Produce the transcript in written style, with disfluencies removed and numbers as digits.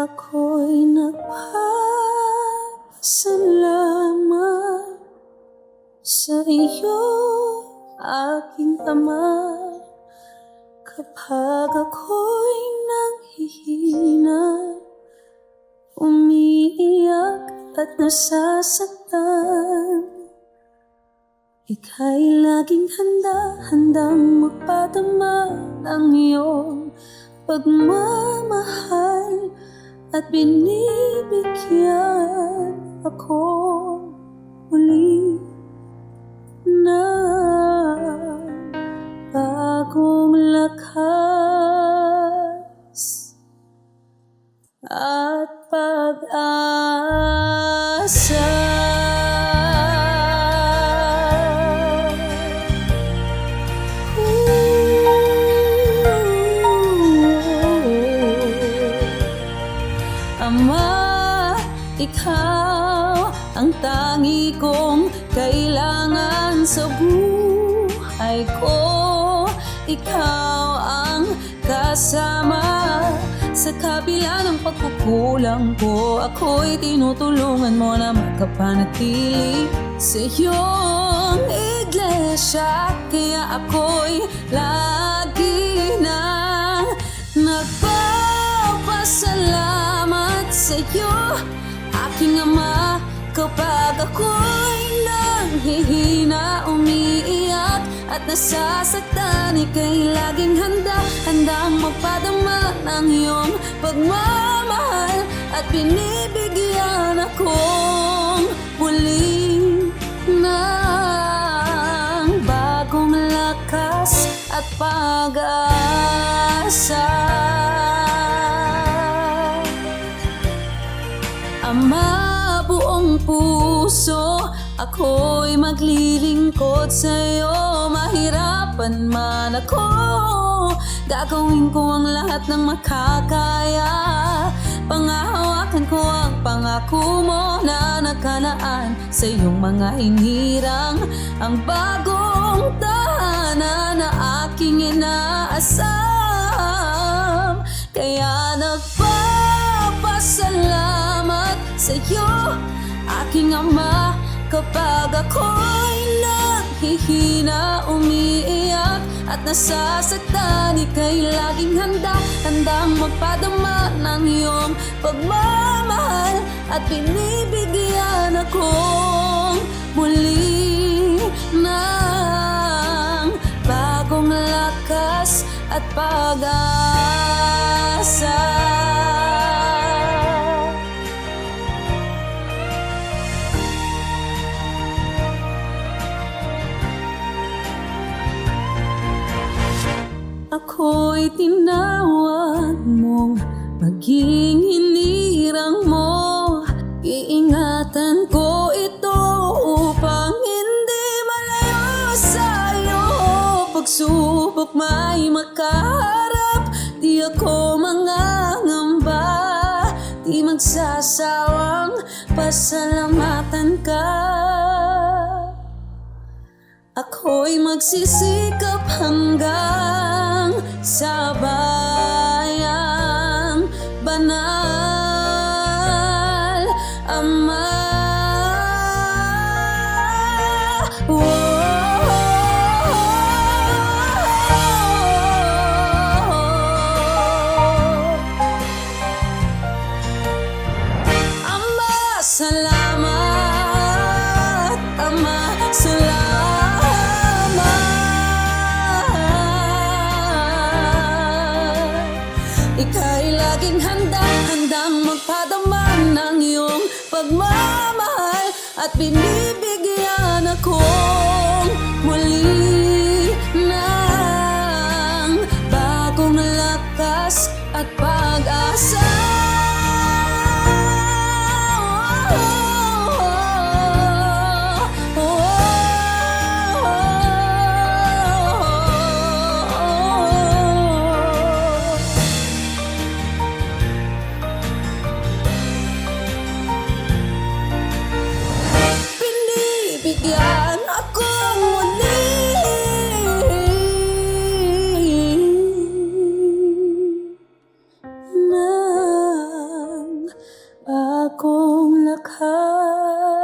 Ako'y nagpapasalamat sa iyo, aking Ama. Kapag ako'y nanghihina, umiiyak at nasasaktan, ika'y laging handang magpadama ng iyong pagmamahal at binibigyan ako muli ng bagong lakas at pag-asa. Ama, ikaw ang tangi kong kailangan sa buhay ko. Ikaw ang kasama sa kabila ng pagkukulang ko. Ako'y tinutulungan mo na makapanatili sa iyong iglesia. Kaya ako'y lagi nang nagpapasalamat sa iyo, aking Ama. Kapag ako'y nanghihina, umiiyak at nasasaktan, ika'y laging handang magpadama ng iyong pagmamahal at binibigyan akong muli ng bagong lakas at pag-asa. Ama, buong puso ako'y maglilingkod sa'yo. Mahirapan man ako, gagawin ko ang lahat ng makakaya. Pangahawakan ko ang pangako mo na nakalaan sa iyong mga hinirang. Ang bagong tahanan na aking inaasam. Kaya nagpapasalamat sa iyo, aking Ama. Kapag ako'y naghihina, umiiyak at nasasaktan, ika'y laging handang magpadama ng iyong pagmamahal at binibigyan akong muli ng bagong lakas at pag-asa. Ako'y tinawag mong maging hinirang mo. Iingatan ko ito upang hindi malayo sa'yo. Pagsubok may makaharap, di ako mangangamba. Di magsasawang pasalamatan ka. Ako'y magsisikap hanggang sa bayang banal, Ama. Ama, salamat. Ama, salamat. Ika'y laging handang magpadama ng iyong pagmamahal at binibigyan akong muli ng bagong lakas at pag-asa. Bigyan ako muli na akong lakas.